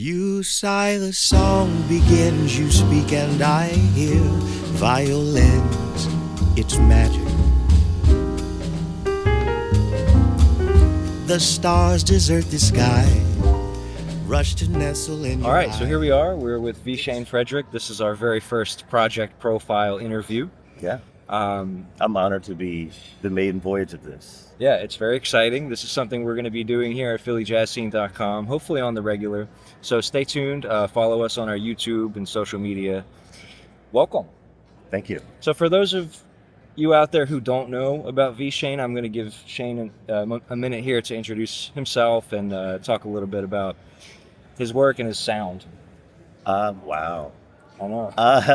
You sigh, the song begins, you speak, and I hear violins. It's magic. The stars desert the sky, rush to nestle in your All right, so eye. here we are. We're with Shayne Frederick. This is our very first project profile interview. Yeah, Um, I'm honored to be the maiden voyage of this. yeah, it's very exciting. This is something we're going to be doing here at PhillyJazzScene.com, hopefully on the regular. So stay tuned. Follow us on our YouTube and social media. Welcome. Thank you. So for those of you out there who don't know about Shayne, I'm going to give Shayne a minute here to introduce himself and talk a little bit about his work and his sound. Wow. I know.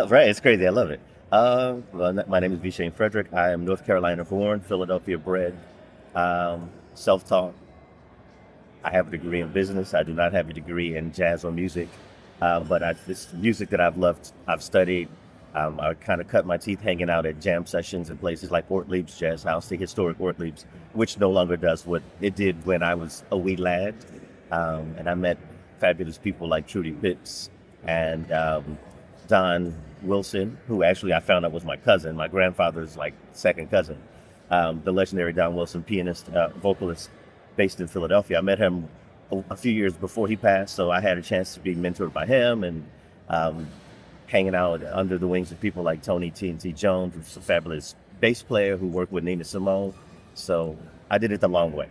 Right, it's crazy. I love it. My name is Shayne Frederick. I am North Carolina born, Philadelphia bred, self-taught. I have a degree in business. I do not have a degree in jazz or music, but it's music that I've loved. I've studied. I kind of cut my teeth hanging out at jam sessions in places like Ortlieb's Jazz House, the historic Ortlieb's, which no longer does what it did when I was a wee lad. And I met fabulous people like Trudy Pitts and Don Wilson, who actually I found out was my cousin, my grandfather's second cousin, the legendary Don Wilson, pianist, vocalist based in Philadelphia. I met him a few years before he passed, so I had a chance to be mentored by him and hanging out under the wings of people like Tony T&T Jones, who's a fabulous bass player who worked with Nina Simone. So I did it the long way.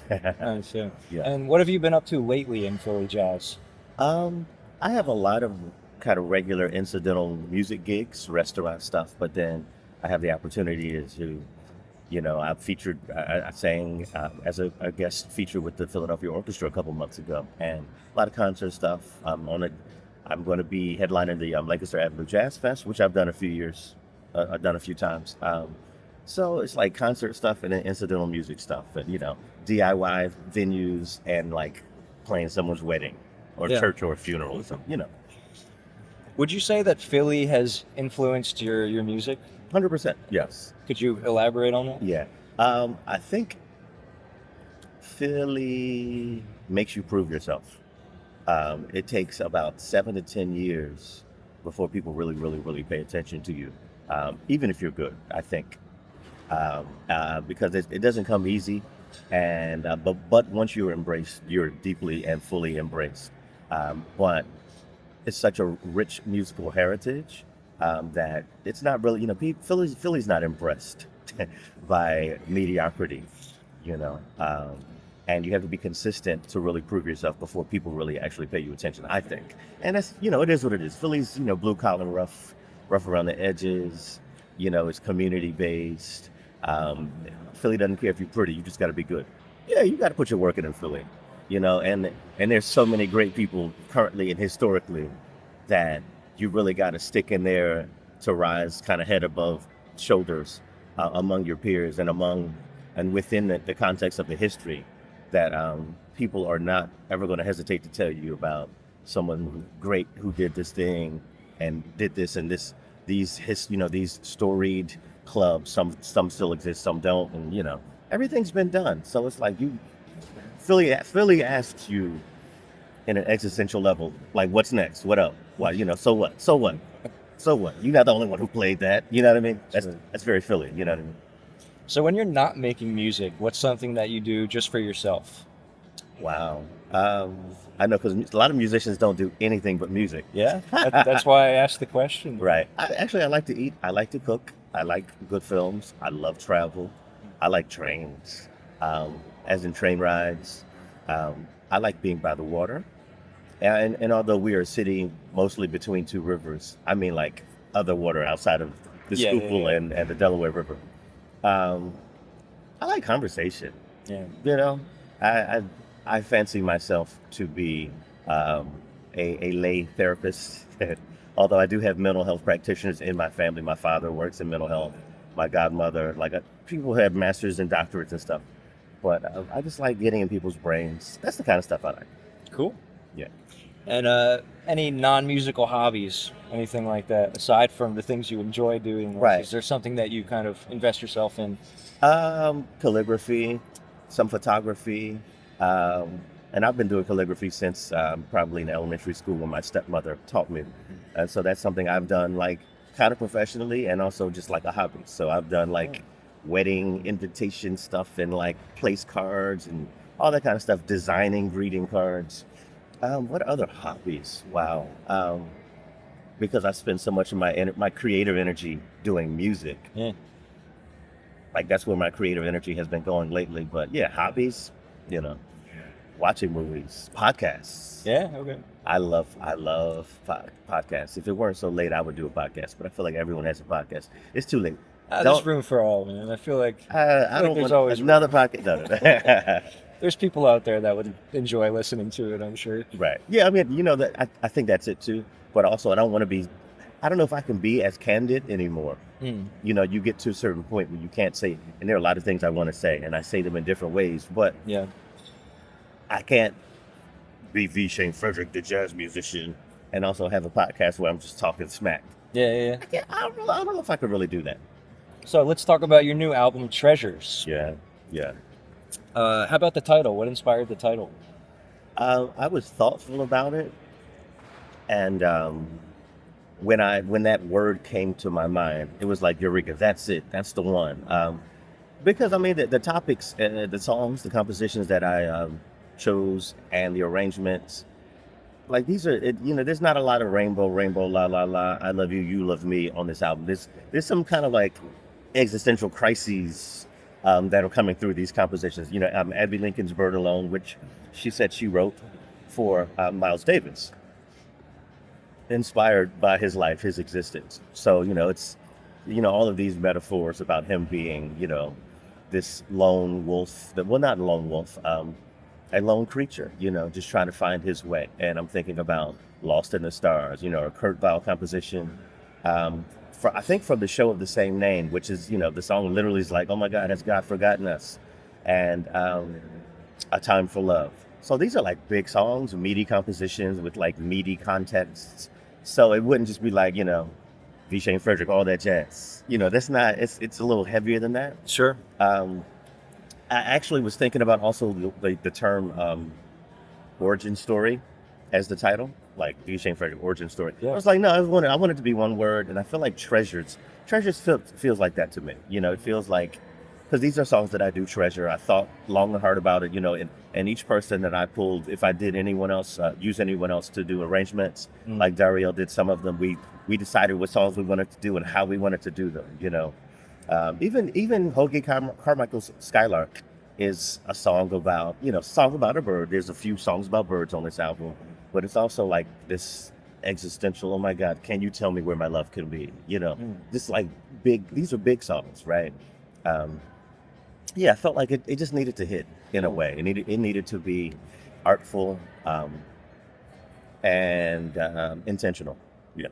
Nice, yeah. Yeah. And what have you been up to lately in Philly jazz? I have a lot of kind of regular incidental music gigs, restaurant stuff, but then I have the opportunity to, I sang as a guest feature with the Philadelphia Orchestra a couple months ago, and a lot of concert stuff. I'm going to be headlining the Lancaster Avenue Jazz Fest, which I've done a few times. So it's like concert stuff and then incidental music stuff, and DIY venues and like playing someone's wedding or Yeah. church or a funeral or something. Would you say that Philly has influenced your music? 100%. Yes. Could you elaborate on that? Yeah. I think Philly makes you prove yourself. It takes about 7 to 10 years before people really, really, really pay attention to you, even if you're good, I think. Because it doesn't come easy, and but once you're embraced, you're deeply and fully embraced. But it's such a rich musical heritage that it's not really, Philly's not impressed by mediocrity, and you have to be consistent to really prove yourself before people really actually pay you attention, I think. And that's, it is what it is. Philly's, blue collar, rough around the edges. It's community based. Philly doesn't care if you're pretty, you just got to be good. Yeah, you got to put your work in Philly, and there's so many great people currently and historically that you really got to stick in there to rise kind of head above shoulders among your peers and within the context of the history that people are not ever going to hesitate to tell you about someone great who did this thing and did this and this. These storied clubs, some still exist, some don't, and everything's been done. So it's like Philly asks you in an existential level, like, what's next? What up? Well, so what? So what? So what? You're not the only one who played that. You know what I mean? That's very Philly. You know what I mean? So when you're not making music, what's something that you do just for yourself? Wow. I know, because a lot of musicians don't do anything but music. Yeah, that's why I asked the question. Right. I like to eat. I like to cook. I like good films. I love travel. I like trains, as in train rides. I like being by the water. And although we are a city mostly between two rivers, I mean like other water outside of the Schuylkill And the Delaware River. I like conversation. Yeah. I fancy myself to be a lay therapist. Although I do have mental health practitioners in my family. My father works in mental health. My godmother, people who have masters and doctorates and stuff. But I just like getting in people's brains. That's the kind of stuff I like. Cool. Yeah. And any non-musical hobbies, anything like that, aside from the things you enjoy doing? Right. Is there something that you kind of invest yourself in? Calligraphy, some photography, And I've been doing calligraphy since probably in elementary school when my stepmother taught me. And so that's something I've done like kind of professionally and also just like a hobby. So I've done like wedding invitation stuff and like place cards and all that kind of stuff, designing greeting cards. What other hobbies? Wow. Because I spend so much of my creative energy doing music. Yeah. Like that's where my creative energy has been going lately. But yeah, hobbies, you know, watching movies, podcasts. Yeah. Okay. I love podcasts. If it weren't so late, I would do a podcast. But I feel like everyone has a podcast. It's too late. There's room for all, man. I feel like I don't there's want always another podcast. No. there's people out there that would enjoy listening to it, I'm sure. Right. Yeah. I mean, you know that I think that's it too. But also, I don't want to be. I don't know if I can be as candid anymore. You know, you get to a certain point where you can't say, and there are a lot of things I want to say, and I say them in different ways. But Yeah. I can't be Shayne Frederick, the jazz musician, and also have a podcast where I'm just talking smack. Yeah. I don't know if I could really do that. So let's talk about your new album, Treasures. Yeah. How about the title? What inspired the title? I was thoughtful about it, and when that word came to my mind, it was like Eureka. That's it. That's the one. Because I mean, the topics, the songs, the compositions that I chose, and the arrangements, like these are, there's not a lot of rainbow, la la la, I love you, you love me on this album. There's some kind of like existential crises that are coming through these compositions. You know, Abby Lincoln's "Bird Alone," which she said she wrote for Miles Davis, inspired by his life, his existence. So, it's, all of these metaphors about him being, this lone wolf, not lone wolf, a lone creature, just trying to find his way. And I'm thinking about Lost in the Stars, a Kurt Weill composition, I think from the show of the same name, which is, the song literally is like, oh my God, has God forgotten us? And A Time for Love. So these are like big songs, meaty compositions with like meaty contexts. So it wouldn't just be like, Shayne Frederick, all that jazz. That's not, it's a little heavier than that. Sure. I actually was thinking about also the term origin story as the title, like Shayne Frederick origin story. Yeah. I was like, no, I wanted it to be one word, and I feel like treasures feels like that to me. It feels like, because these are songs that I do treasure. I thought long and hard about it, and each person that I pulled, if I did use anyone else to do arrangements, like Dariel did some of them, we decided what songs we wanted to do and how we wanted to do them, Even Hoagie Carmichael's Skylark is a song about, a bird. There's a few songs about birds on this album, but it's also like this existential, oh my God, can you tell me where my love can be? This like these are big songs, right? I felt like it just needed to hit in a way. It needed to be artful and intentional. Yeah.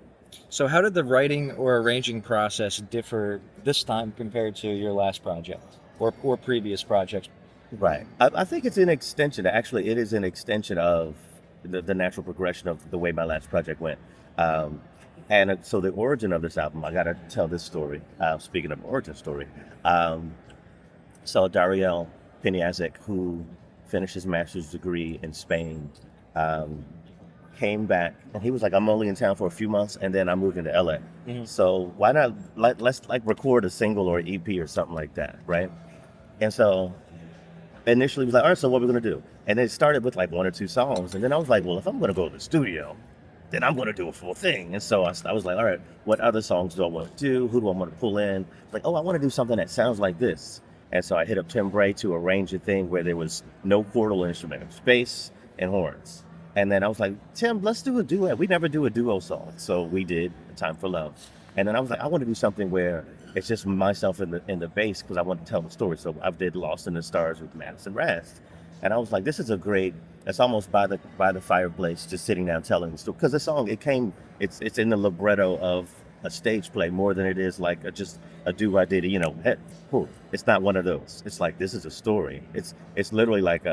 So how did the writing or arranging process differ this time compared to your last project or previous projects? Right. I think it's an extension. Actually, it is an extension of the natural progression of the way my last project went. And so the origin of this album, I got to tell this story. Speaking of origin story. So Dariel Piniazek, who finished his master's degree in Spain, came back and he was like, I'm only in town for a few months and then I'm moving to LA. So why not let's record a single or an EP or something like that, right? And so initially he was like, all right, so what are we gonna do? And it started with like one or two songs, and then I was like, well, if I'm gonna go to the studio, then I'm gonna do a full thing. And so I was like, all right, what other songs do I want to do? Who do I want to pull in? Like, oh, I want to do something that sounds like this. And so I hit up Tim Bray to arrange a thing where there was no chordal instrument, it was bass and horns. And then I was like, Tim, let's do a duet. We never do a duo song. So we did A Time for Love. And then I was like, I want to do something where it's just myself in the bass because I want to tell the story. So I did Lost in the Stars with Madison Rast. And I was like, this is a great, it's almost by the fireplace, just sitting down telling the story. Because the song, it's in the libretto of a stage play more than it is like just a do-I-did, hey, cool. It's not one of those. It's like, this is a story. It's literally like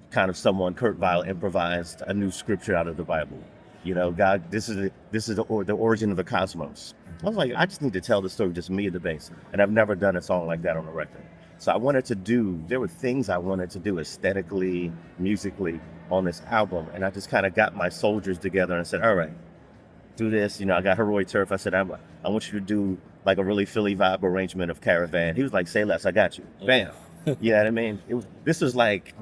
kind of someone, Kurt Weill, improvised a new scripture out of the Bible. God, this is the origin of the cosmos. I was like, I just need to tell the story, just me and the bass. And I've never done a song like that on a record. So there were things I wanted to do aesthetically, musically on this album. And I just kind of got my soldiers together and said, all right, do this. I got Heroic Turf. I said, I want you to do like a really Philly vibe arrangement of Caravan. He was like, say less, I got you. Bam. You know what I mean? This was like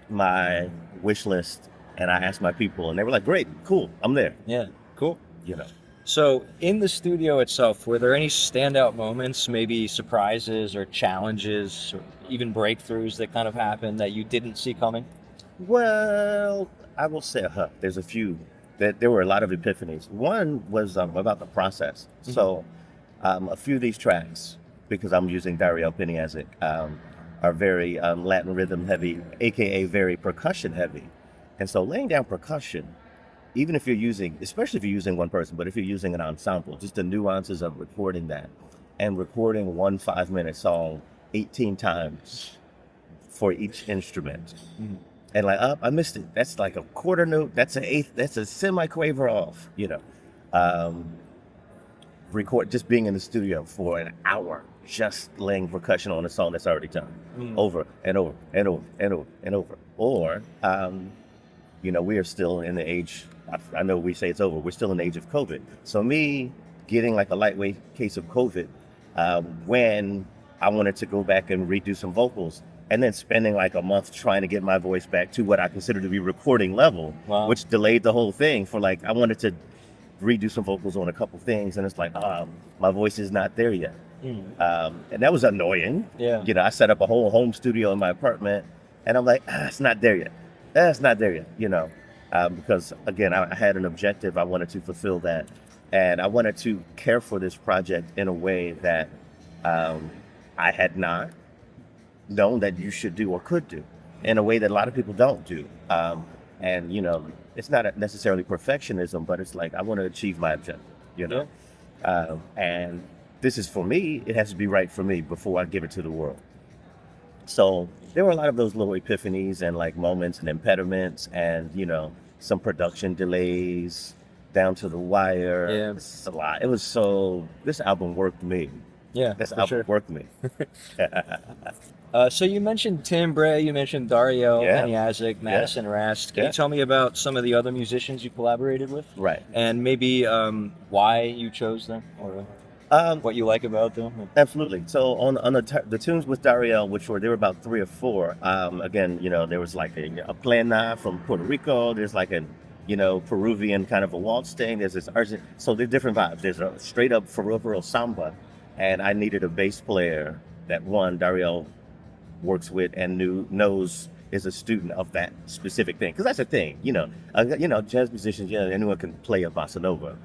my wish list. And I asked my people and they were like, great, cool, I'm there. Yeah, cool. You know. So in the studio itself, were there any standout moments, maybe surprises or challenges or even breakthroughs that kind of happened that you didn't see coming? Well, I will say, there's a few. There were a lot of epiphanies. One was about the process. Mm-hmm. So a few of these tracks, because I'm using Dario Piniazic, are very Latin rhythm heavy, aka very percussion heavy. And so laying down percussion, even if you're using, especially if you're using one person, but if you're using an ensemble, just the nuances of recording that and recording one 5-minute song 18 times for each instrument. Mm-hmm. And like, I missed it. That's like a quarter note. That's an eighth. That's a semi-quaver off, Record, just being in the studio for an hour, just laying percussion on a song that's already done over and over and over and over and over. Or, we are still in the age, I know we say it's over, we're still in the age of COVID. So me getting like a lightweight case of COVID, when I wanted to go back and redo some vocals, and then spending like a month trying to get my voice back to what I consider to be recording level, wow. Which delayed the whole thing for like, I wanted to redo some vocals on a couple things, and it's like, my voice is not there yet. And that was annoying. Yeah. I set up a whole home studio in my apartment, and I'm like, it's not there yet. It's not there yet, because again, I had an objective. I wanted to fulfill that, and I wanted to care for this project in a way that I had not known that you should do or could do, in a way that a lot of people don't do. And it's not necessarily perfectionism, but it's like I want to achieve my objective. And this is for me. It has to be right for me before I give it to the world. So there were a lot of those little epiphanies and like moments and impediments, and some production delays down to the wire. Yeah, it's a lot. This album worked me. Yeah, this album worked me. So you mentioned Timbre, you mentioned Dario Piniazic, Madison Rast. Can you tell me about some of the other musicians you collaborated with? Right. And maybe why you chose them, or what you like about them? Absolutely. So on the tunes with Dario, there were about 3 or 4. Again, there was like a plena from Puerto Rico. There's like a Peruvian kind of a waltz thing. There's this Argentine. So there's different vibes. There's a straight up for real samba, and I needed a bass player that Dario works with and knows is a student of that specific thing, because that's a thing. Jazz musicians, anyone can play a bossa nova,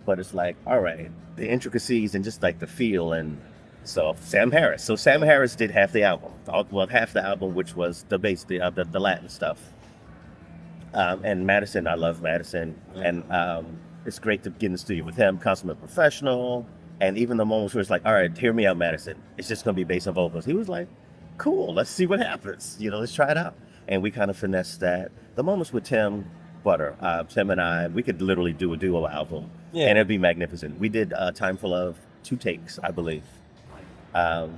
but it's like, all right, the intricacies and just like the feel. And so Sam Harris did half the album, which was the bass, the Latin stuff. And Madison, I love Madison, and it's great to get in the studio with him, consummate professional. And even the moments where it's like, all right, hear me out, Madison, it's just gonna be bass and vocals, he was like, cool, let's see what happens. Let's try it out. And we kind of finessed that. The moments with Tim Butter, Tim and I, we could literally do a duo album, and it'd be magnificent. We did Time for Love, 2 takes, I believe. That's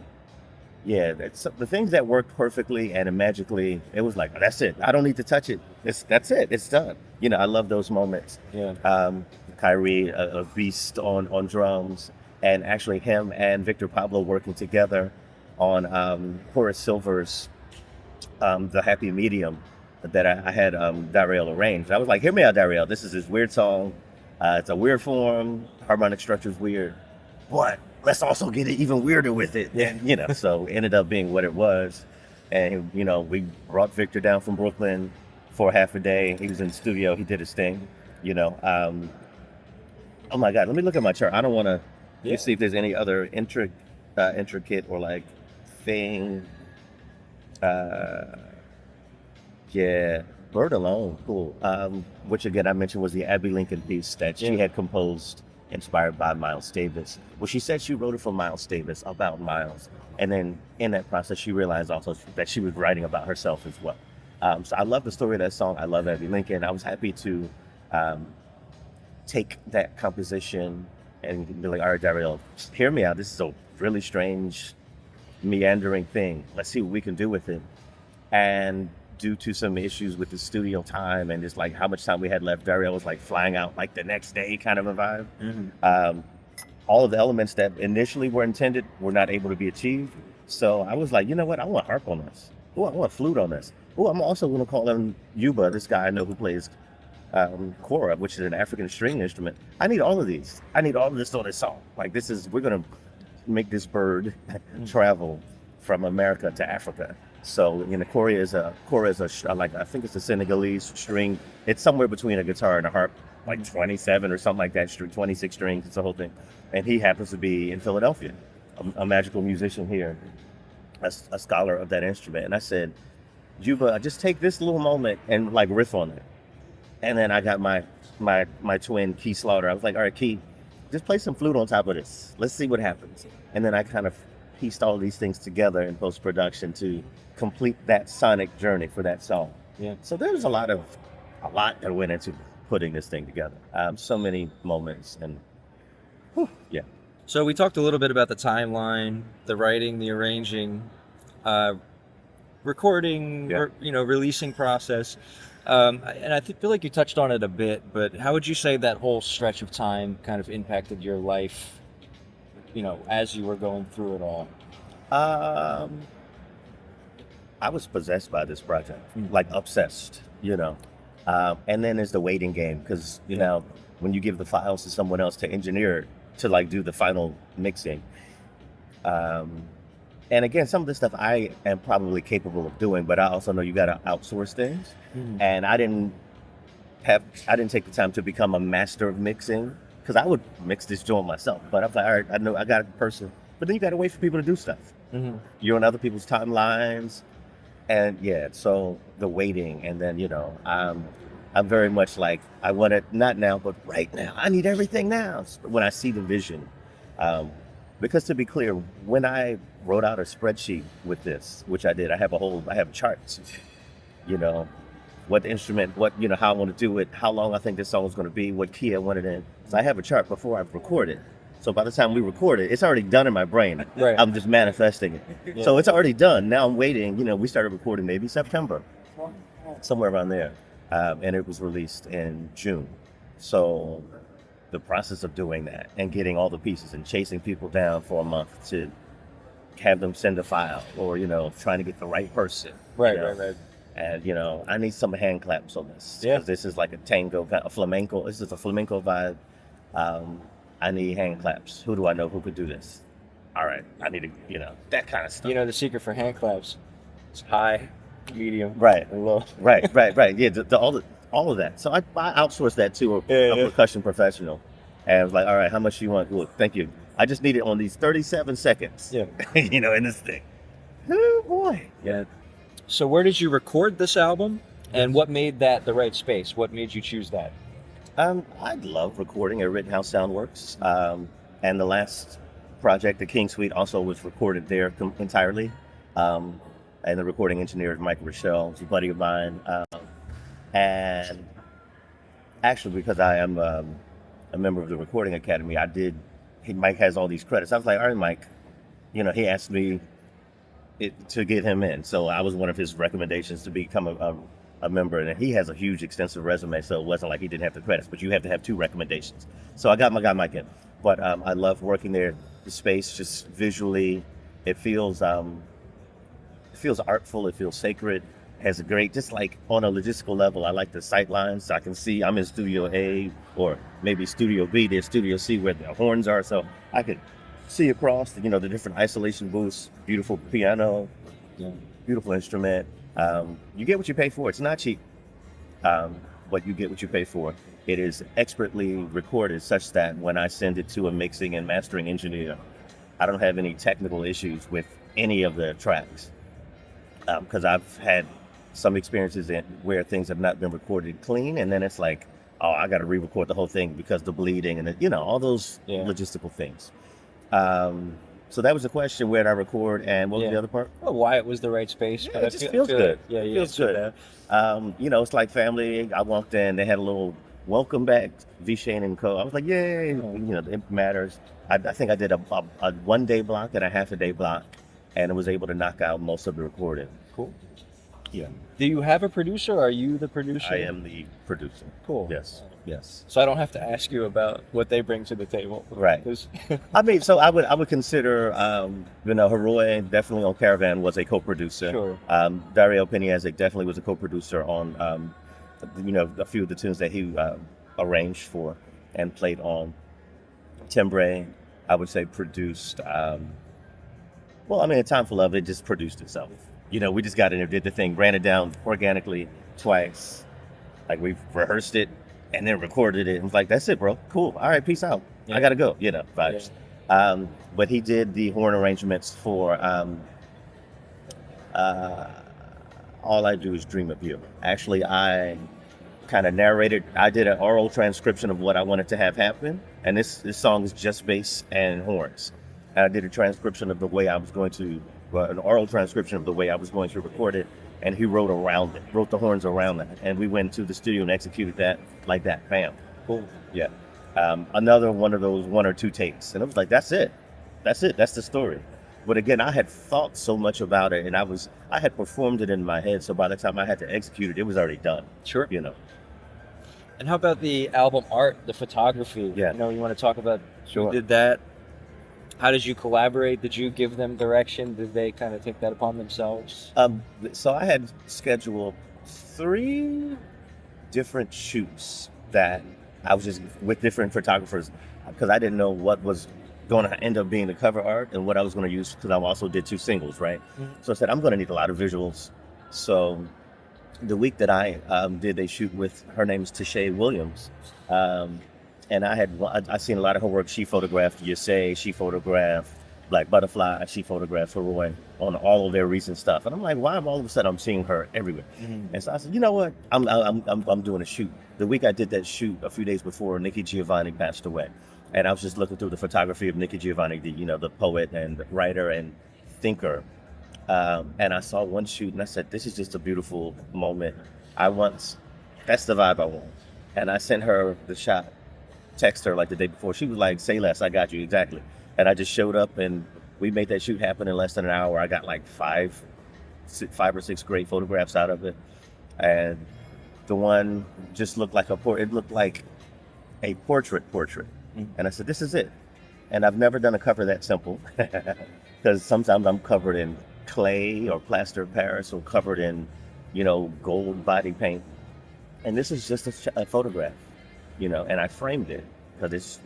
the things that worked perfectly and magically. It was like, that's it. I don't need to touch it. That's it. It's done. I love those moments. Yeah. Kyrie, a beast on drums, and actually him and Victor Pablo working together on Horace Silver's The Happy Medium that I had Dario arranged. I was like, hear me out, Dario. This is his weird song. It's a weird form. Harmonic structure's weird. But let's also get it even weirder with it. Yeah. So it ended up being what it was. And, we brought Victor down from Brooklyn for half a day. He was in the studio. He did his thing, Oh my God, let me look at my chart. I don't want to see if there's any other intricate or like thing. Bird Alone, cool. Which again I mentioned was the Abby Lincoln piece that she had composed, inspired by Miles Davis. Well, she said she wrote it for Miles Davis, about Miles, and then in that process she realized also that she was writing about herself as well. So I love the story of that song. I love Abby Lincoln. I was happy to take that composition and be like, all right, Dario, hear me out. This is a really strange meandering thing. Let's see what we can do with it. And due to some issues with the studio time and just like how much time we had left, Dario was like flying out like the next day kind of a vibe. All of the elements that initially were intended were not able to be achieved. So I was like, you know what? I want harp on this. Oh, I want flute on this. Oh, I'm also going to call him Yuba, this guy I know who plays kora, which is an African string instrument. I need all of these. I need all of this on this song. Like we're going to make this bird travel from America to Africa. So, you know, kora is a like, I think it's a Senegalese string. It's somewhere between a guitar and a harp, like 27 or something like that, 26 strings, it's the whole thing. And he happens to be in Philadelphia, a magical musician here, a scholar of that instrument. And I said, Juba, just take this little moment and like riff on it. And then I got my twin, Key Slaughter. I was like, all right, Key, just play some flute on top of this. Let's see what happens. And then I kind of pieced all these things together in post-production to complete that sonic journey for that song. Yeah. So there was a lot that went into putting this thing together. So many moments and yeah. So we talked a little bit about the timeline, the writing, the arranging, recording, releasing process. And I feel like you touched on it a bit, but how would you say that whole stretch of time kind of impacted your life, as you were going through it all? I was possessed by this project, like obsessed, and then there's the waiting game, because, when you give the files to someone else to engineer it, to like do the final mixing. And again, some of this stuff I am probably capable of doing, but I also know you got to outsource things. And I didn't take the time to become a master of mixing, because I would mix this joint myself. But I was like, all right, I know I got a person, but then you got to wait for people to do stuff. You're on other people's timelines, and so the waiting, and then I'm very much like, I want it not now, but right now. I need everything now. When I see the vision, because to be clear, when I wrote out a spreadsheet with this, which I did, I have charts, what instrument, how I want to do it, how long I think this song is going to be, what key I want it in. So I have a chart before I record it. So by the time we record it, it's already done in my brain. Right. I'm just manifesting it. Yeah. So it's already done. Now I'm waiting. We started recording maybe September, somewhere around there. And it was released in June. So the process of doing that and getting all the pieces and chasing people down for a month to have them send a file, or, trying to get the right person. Right. And, I need some hand claps on this. Yeah. Because this is like a tango, a flamenco. This is a flamenco vibe. I need hand claps. Who do I know who could do this? All right. I need to, that kind of stuff. The secret for hand claps is high, medium, right, and low. Right. Yeah, all of that. So I outsourced that to a percussion professional, and I was like, all right, how much do you want? Look, thank you. I just need it on these 37 seconds. Yeah. In this thing. Oh boy. Yeah. So where did you record this album, and what made that the right space? What made you choose that? I love recording at Rittenhouse Soundworks, and the last project, the King Suite, also was recorded there entirely. And the recording engineer is Mike Rochelle, who's a buddy of mine. And actually, because I am a member of the Recording Academy, Mike has all these credits. I was like, all right, Mike, he asked me to get him in. So I was one of his recommendations to become a member. And he has a huge, extensive resume, so it wasn't like he didn't have the credits, but you have to have 2 recommendations. So I got my guy Mike in. But I love working there. The space, just visually, it feels artful, it feels sacred, has a great, just like on a logistical level, I like the sight lines, so I can see I'm in Studio A, or maybe Studio B, there's Studio C where the horns are, so I could see across the different isolation booths, beautiful piano, beautiful instrument. You get what you pay for. It's not cheap, but you get what you pay for. It is expertly recorded such that when I send it to a mixing and mastering engineer, I don't have any technical issues with any of the tracks. Because I've had some experiences where things have not been recorded clean, and then it's like, oh, I got to re-record the whole thing because the bleeding and all those logistical things. So that was the question: where did I record, and what was the other part? Well, why it was the right space. But it just feels good. It feels good. It's like family. I walked in, they had a little welcome back, Shayne and Co. I was like, yay! It matters. I think I did a 1-day block and a half-a-day block. and was able to knock out most of the recording. Cool. Yeah, Do you have a producer? Are you the producer? I am the producer. Cool. Yes. So I don't have to ask you about what they bring to the table. Right. 'Cause- I mean, so I would consider, Heroy definitely on Caravan was a co-producer. Sure. Dario Peniazek definitely was a co-producer on, a few of the tunes that he arranged for and played on. Timbre, I would say produced. A Time for Love, it just produced itself. We just got in there, did the thing, ran it down organically twice. Like we rehearsed it and then recorded it and was like, that's it, bro. Cool. All right, peace out. Yeah. I gotta go. Vibes. But he did the horn arrangements for All I Do Is Dream of You. Actually, I kind of narrated. I did an oral transcription of what I wanted to have happen, and this song is just bass and horns. And I did a transcription of the way I was going to, an oral transcription of the way I was going to record it, and he wrote around it, wrote the horns around it, and we went to the studio and executed that like that. Bam. Cool. Yeah. Another one of those 1 or 2 takes, and I was like, that's it. That's the story. But again, I had thought so much about it, and I had performed it in my head, so by the time I had to execute it, it was already done. Sure. And how about the album art, the photography? Yeah. You want to talk about Sure. who did that? How did you collaborate? Did you give them direction? Did they kind of take that upon themselves? So I had scheduled 3 different shoots that I was just with different photographers because I didn't know what was going to end up being the cover art and what I was going to use because I also did 2 singles, right? Mhm. So I said, I'm going to need a lot of visuals. So the week that I did a shoot with, her name is Shayne Williams, and I seen a lot of her work. She photographed Yasay, she photographed Black Butterfly, she photographed Heroy on all of their recent stuff. And I'm like, why am all of a sudden I'm seeing her everywhere? Mhm. And so I said, you know what? I'm doing a shoot. The week I did that shoot, a few days before, Nikki Giovanni passed away, and I was just looking through the photography of Nikki Giovanni, the poet and writer and thinker. And I saw one shoot, and I said, this is just a beautiful moment. That's the vibe I want. And I sent her the shot, text her like the day before. She was like, say less, I got you, exactly. And I just showed up, and we made that shoot happen in less than an hour. I got like 5 or 6 great photographs out of it. And the one just looked like it looked like a portrait. Mm. And I said, this is it. And I've never done a cover that simple because sometimes I'm covered in clay or plaster of Paris or covered in, gold body paint. And this is just a photograph, and I framed it because it's,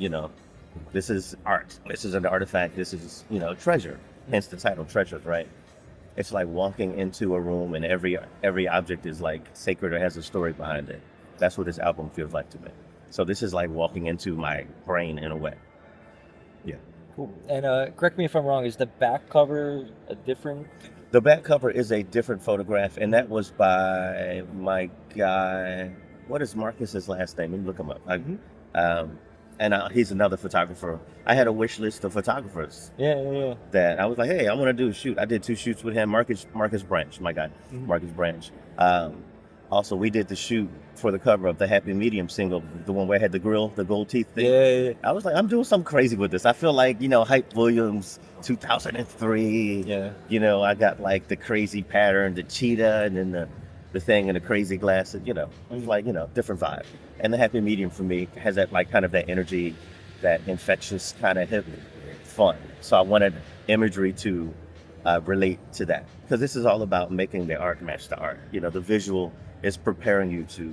this is art. This is an artifact. This is, treasure. Hence the title, Treasures, right? It's like walking into a room and every object is like sacred or has a story behind it. That's what this album feels like to me. So this is like walking into my brain in a way. Yeah. Cool. And correct me if I'm wrong, is the back cover a different? The back cover is a different photograph, and that was by my guy. What is Marcus's last name? Let me look him up. He's another photographer. I had a wish list of photographers. Yeah. That I was like, hey, I want to do a shoot. I did 2 shoots with him. Marcus Branch, my guy. Mhm. Marcus Branch. Also, we did the shoot for the cover of the Happy Medium single, the one where I had the grill, the gold teeth thing. Yeah. I was like, I'm doing something crazy with this. I feel like, Hype Williams, 2003. Yeah. I got like the crazy pattern, the cheetah, and then the thing and the crazy glasses, It was like, different vibe. And the Happy Medium for me has that like kind of that energy, that infectious kind of hip fun. So I wanted imagery to relate to that. Because this is all about making the art match the art. The visual is preparing you to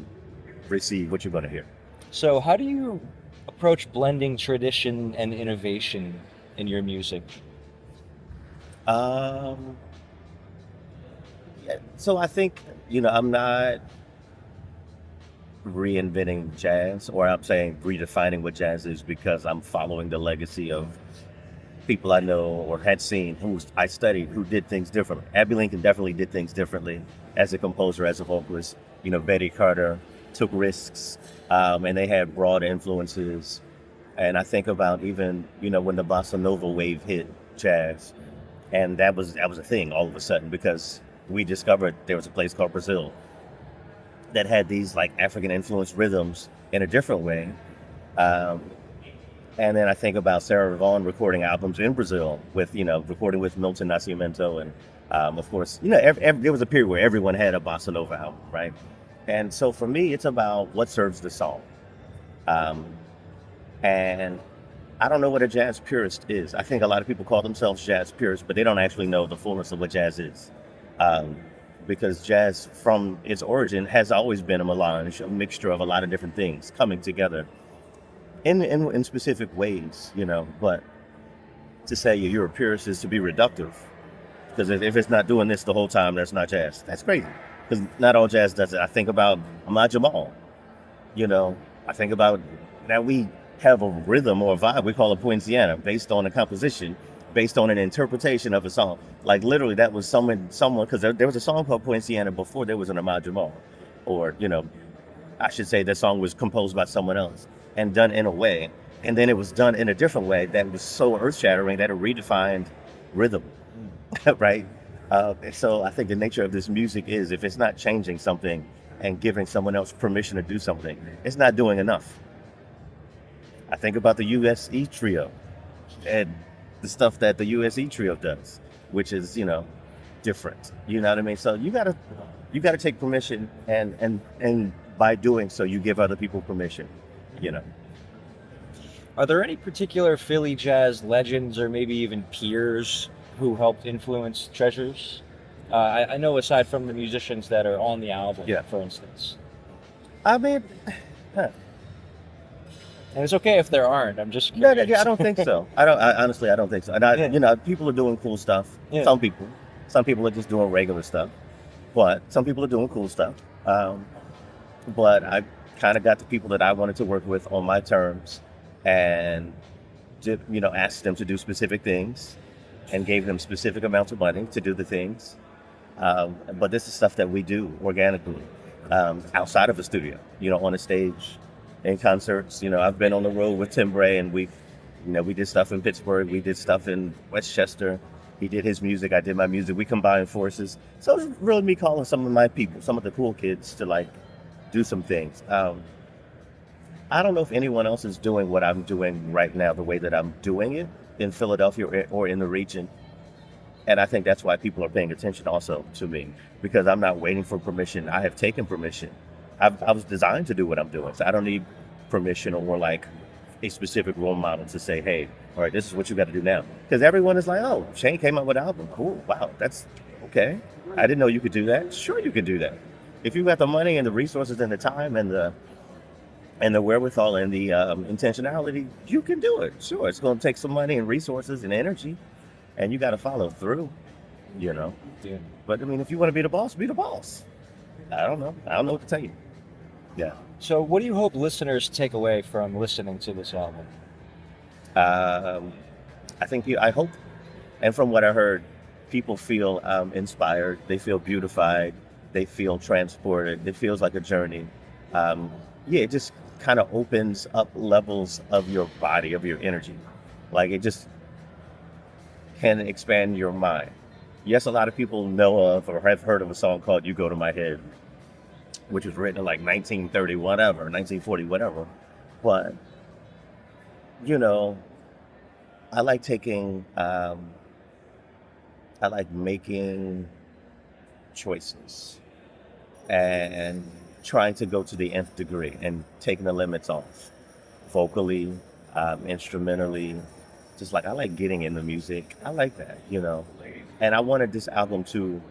receive what you're going to hear. So how do you approach blending tradition and innovation in your music? Yeah, so I think, I'm not reinventing jazz, or I'm saying redefining what jazz is, because I'm following the legacy of people I know or had seen who I studied who did things differently. Abby Lincoln definitely did things differently as a composer, as a vocalist. Betty Carter took risks, and they had broad influences. And I think about even, when the bossa nova wave hit jazz, and that was a thing all of a sudden, because we discovered there was a place called Brazil that had these like African influenced rhythms in a different way. And then I think about Sarah Vaughan recording albums in Brazil with, recording with Milton Nascimento. And of course, there was a period where everyone had a bossa nova album, right? And so for me, it's about what serves the song. Um, and I don't know what a jazz purist is. I think a lot of people call themselves jazz purists, but they don't actually know the fullness of what jazz is. Um, because jazz, from its origin, has always been a melange, a mixture of a lot of different things coming together in specific ways, But to say you're a purist is to be reductive, because if it's not doing this the whole time, that's not jazz. That's crazy, because not all jazz does it. I think about Ahmad Jamal, I think about now we have a rhythm or a vibe we call a poinciana based on a composition, based on an interpretation of a song. Like literally, that was someone because there was a song called Poinciana before there was an Ahmad Jamal, or I should say that song was composed by someone else and done in a way, and then it was done in a different way that was so earth-shattering that it redefined rhythm, right? So I think the nature of this music is, if it's not changing something and giving someone else permission to do something, it's not doing enough. I think about the USE trio and the stuff that the USE trio does, which is, different. You know what I mean? So you gotta take permission, and by doing so, you give other people permission. Are there any particular Philly jazz legends or maybe even peers who helped influence Treasures? I know aside from the musicians that are on the album, Yeah. for instance. I mean, huh. And it's okay if there aren't. I'm just No, curious. I don't think so. Honestly, I don't think so. And Yeah. People are doing cool stuff. Yeah. Some people are just doing regular stuff, but some people are doing cool stuff. But I kind of got the people that I wanted to work with on my terms, and did, asked them to do specific things, and gave them specific amounts of money to do the things. But this is stuff that we do organically, outside of the studio, on a stage, in concerts. I've been on the road with Tim Bray, and we did stuff in Pittsburgh, we did stuff in Westchester. He did his music, I did my music. We combined forces. So it's really me calling some of my people, some of the cool kids, to do some things. I don't know if anyone else is doing what I'm doing right now the way that I'm doing it in Philadelphia or in the region. And I think that's why people are paying attention also to me, because I'm not waiting for permission. I have taken permission. I was designed to do what I'm doing. So I don't need permission or a specific role model to say, hey, all right, this is what you got to do now. Because everyone is like, oh, Shayne came out with an album. Cool. Wow. That's okay. I didn't know you could do that. Sure, you could do that. If you got the money and the resources and the time and the wherewithal and the intentionality, you can do it. Sure, it's going to take some money and resources and energy, and you got to follow through, Yeah. But I mean, if you want to be the boss, be the boss. I don't know what to tell you. Yeah. So what do you hope listeners take away from listening to this album? I hope, and from what I heard, people feel inspired. They feel beautified. They feel transported. It feels like a journey. It just kind of opens up levels of your body, of your energy. It just can expand your mind. Yes, a lot of people know of or have heard of a song called "You Go to My Head," which was written in 1930 whatever, 1940 whatever. But I like making choices and trying to go to the nth degree and taking the limits off, vocally, instrumentally. Just I like getting in the music. I like that, And I wanted this album to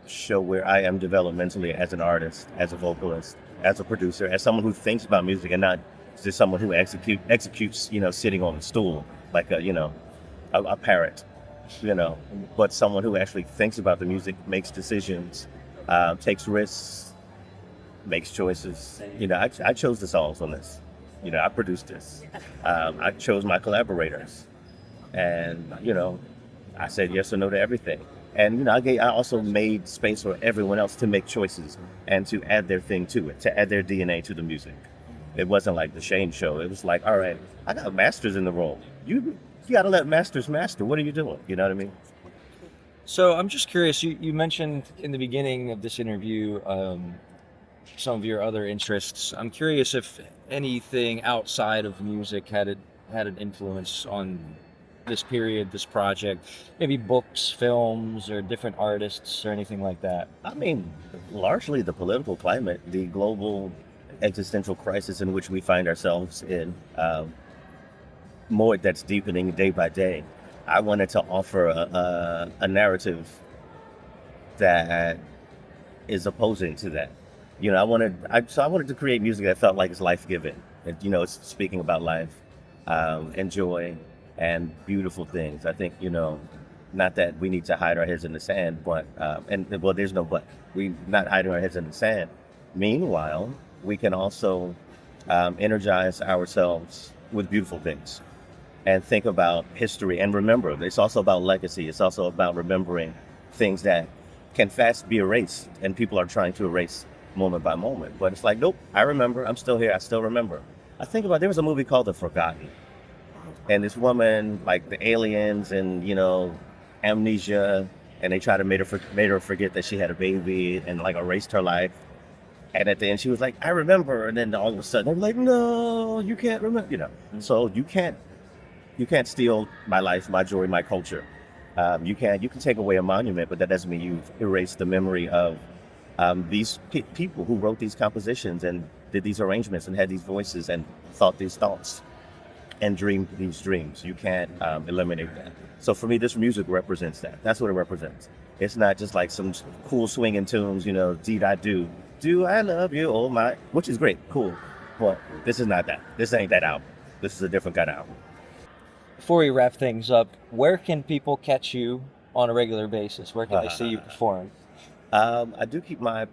show where I am developmentally as an artist, as a vocalist, as a producer, as someone who thinks about music and not just someone who executes, sitting on a stool like a parrot, but someone who actually thinks about the music, makes decisions, takes risks, makes choices. I chose the songs on this. I produced this. I chose my collaborators, and I said yes or no to everything. And I also made space for everyone else to make choices and to add their thing to it, to add their DNA to the music. It wasn't like the Shayne show. It was like, all right, I got masters in the room. You got to let masters master. What are you doing? You know what I mean? So I'm just curious, you mentioned in the beginning of this interview some of your other interests. I'm curious if anything outside of music had an influence on this period, this project? Maybe books, films, or different artists, or anything like that. I mean, largely the political climate, the global existential crisis in which we find ourselves in, more that's deepening day by day. I wanted to offer a narrative that is opposing to that. You know, I wanted to create music that felt like it's life giving. It's speaking about life, and joy and beautiful things. I think, not that we need to hide our heads in the sand, but, there's no but. We not hiding our heads in the sand. Meanwhile, we can also energize ourselves with beautiful things and think about history and remember. It's also about legacy. It's also about remembering things that can fast be erased, and people are trying to erase moment by moment. But it's like, nope, I remember. I'm still here. I still remember. I think about, there was a movie called The Forgotten, and this woman, like the aliens and amnesia, and they tried to made her forget that she had a baby and like erased her life. And at the end, she was like, I remember. And then all of a sudden, they're like, no, you can't remember. So you can't steal my life, my joy, my culture. You can take away a monument, but that doesn't mean you've erased the memory of these people who wrote these compositions and did these arrangements and had these voices and thought these thoughts and dreamed these dreams. You can't eliminate that. So for me, this music represents that. That's what it represents. It's not just like some cool swinging tunes, did I do I love you, oh my, which is great, cool. But this is not that. This ain't that album. This is a different kind of album. Before we wrap things up, where can people catch you on a regular basis? Where can they see you perform? I do keep my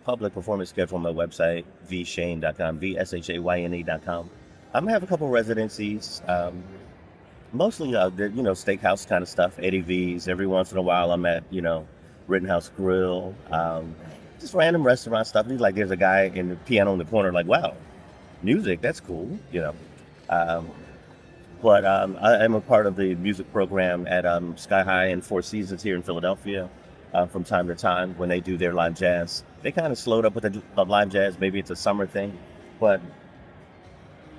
public performance schedule on my website, vshayne.com, vshayne.com. I'm gonna have a couple residencies, mostly steakhouse kind of stuff, Eddie V's. Every once in a while, I'm at Rittenhouse Grill, just random restaurant stuff. Like there's a guy in the piano in the corner, like, wow, music, that's cool, But I am a part of the music program at Sky High and Four Seasons here in Philadelphia. From time to time when they do their live jazz. They kind of slowed up with the live jazz. Maybe it's a summer thing, but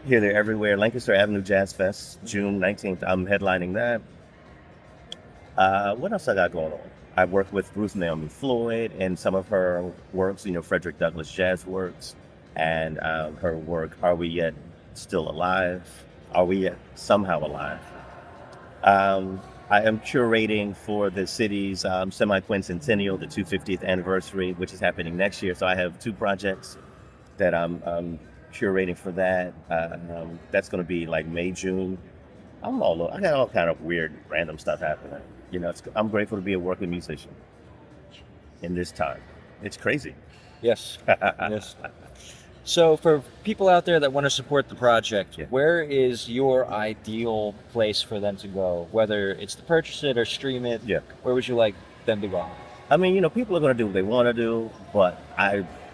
here, they're everywhere. Lancaster Avenue Jazz Fest, June 19th. I'm headlining that. What else I got going on? I worked with Ruth Naomi Floyd and some of her works, Frederick Douglass Jazz Works, and her work, Are We Yet Still Alive? Are We Yet Somehow Alive? I am curating for the city's semi-quincentennial, the 250th anniversary, which is happening next year. So I have two projects that I'm curating for that. That's going to be like May, June. I got all kind of weird, random stuff happening. I'm grateful to be a working musician in this time. It's crazy. Yes. Yes. So for people out there that want to support the project, where is your ideal place for them to go? Whether it's to purchase it or stream it, where would you like them to go? I mean, people are going to do what they want to do, but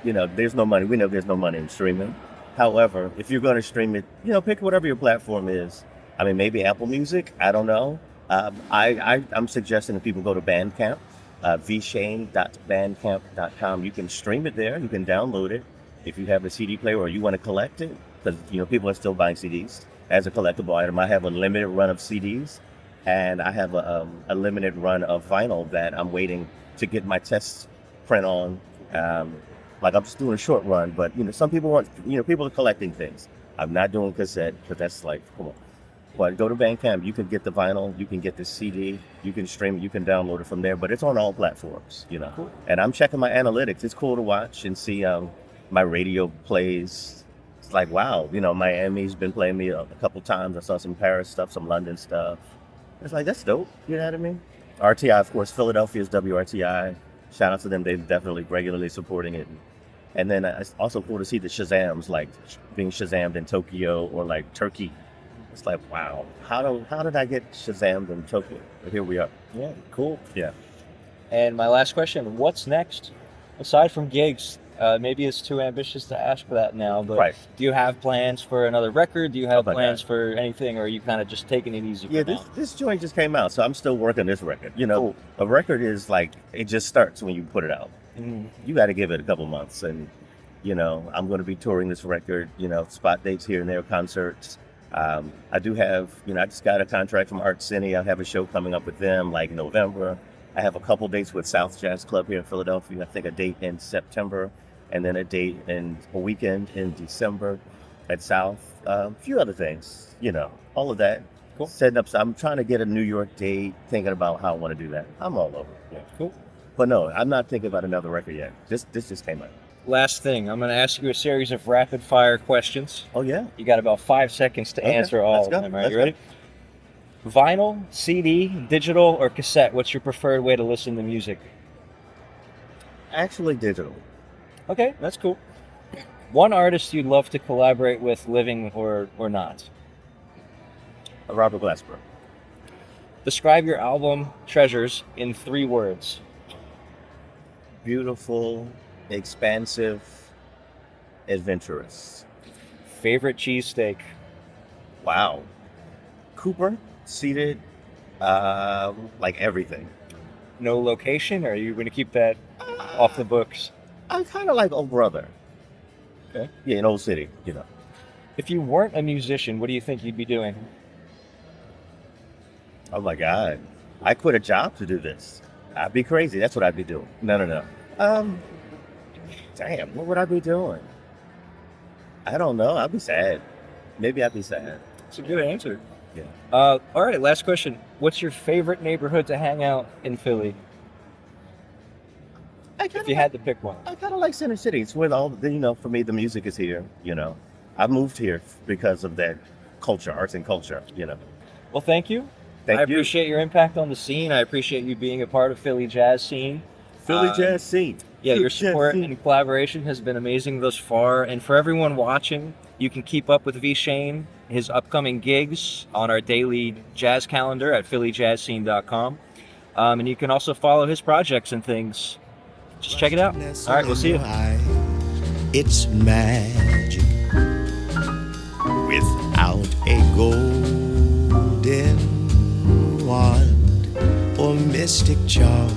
there's no money. We know there's no money in streaming. However, if you're going to stream it, pick whatever your platform is. I mean, maybe Apple Music. I don't know. I'm suggesting that people go to Bandcamp, vshayne.bandcamp.com. You can stream it there. You can download it. If you have a CD player or you want to collect it, because people are still buying CDs as a collectible item. I have a limited run of CDs, and I have a limited run of vinyl that I'm waiting to get my test print on. Like I'm just doing a short run, but some people want, people are collecting things. I'm not doing cassette because that's like, come on. But go to Bandcamp, you can get the vinyl, you can get the CD, you can stream it, you can download it from there. But it's on all platforms, Cool. And I'm checking my analytics. It's cool to watch and see. My radio plays. It's like, wow, Miami's been playing me a couple times. I saw some Paris stuff, some London stuff. It's like, that's dope. You know what I mean? RTI, of course, Philadelphia's WRTI. Shout out to them. They're definitely regularly supporting it. And then it's also cool to see the Shazams, like being Shazammed in Tokyo or like Turkey. It's like, wow, how did I get Shazammed in Tokyo? But here we are. Yeah, cool. Yeah. And my last question, what's next? Aside from gigs, maybe it's too ambitious to ask for that now, but do you have plans for another record? Do you have plans for anything, or are you kind of just taking it easy for now? This joint just came out, so I'm still working this record. Cool. A record is like, it just starts when you put it out. You got to give it a couple months, and I'm going to be touring this record, spot dates here and there, concerts. I do have, I just got a contract from Art Cine. I have a show coming up with them like November. I have a couple dates with South Jazz Club here in Philadelphia. I think a date in September, and then a weekend in December at South. A few other things, all of that. Cool. Setting up. So I'm trying to get a New York date, thinking about how I want to do that. I'm all over. Yeah. Cool. But no, I'm not thinking about another record yet. This just came out. Last thing, I'm going to ask you a series of rapid fire questions. Oh, yeah. You got about 5 seconds to Okay, answer all let's of go, them. All right, let's you ready? Vinyl, CD, digital, or cassette? What's your preferred way to listen to music? Actually, digital. Okay, that's cool. One artist you'd love to collaborate with, living or not? Robert Glasper. Describe your album Treasures in 3 words. Beautiful, expansive, adventurous. Favorite cheesesteak? Wow. Cooper, seated, like everything. No location, or are you going to keep that off the books? I kind of like Old Brother. Okay. Yeah, in Old City, If you weren't a musician, what do you think you'd be doing? Oh my God. I quit a job to do this. I'd be crazy. That's what I'd be doing. No. Damn, what would I be doing? I don't know. I'd be sad. Maybe I'd be sad. That's a good answer. Yeah. All right, last question. What's your favorite neighborhood to hang out in Philly? If you had to pick one. I kind of like Center City. It's where for me, the music is here, I moved here because of that culture, arts and culture, Well, thank you. Thank I you. appreciate your impact on the scene. I appreciate you being a part of Philly jazz scene. Philly jazz scene. Yeah, your Philly jazz support scene. and collaboration has been amazing thus far. And for everyone watching, you can keep up with V. Shayne, his upcoming gigs on our daily jazz calendar at phillyjazzscene.com. And you can also follow his projects and things. Just check it out. All right, we'll see you. It's magic without a golden wand or mystic charm.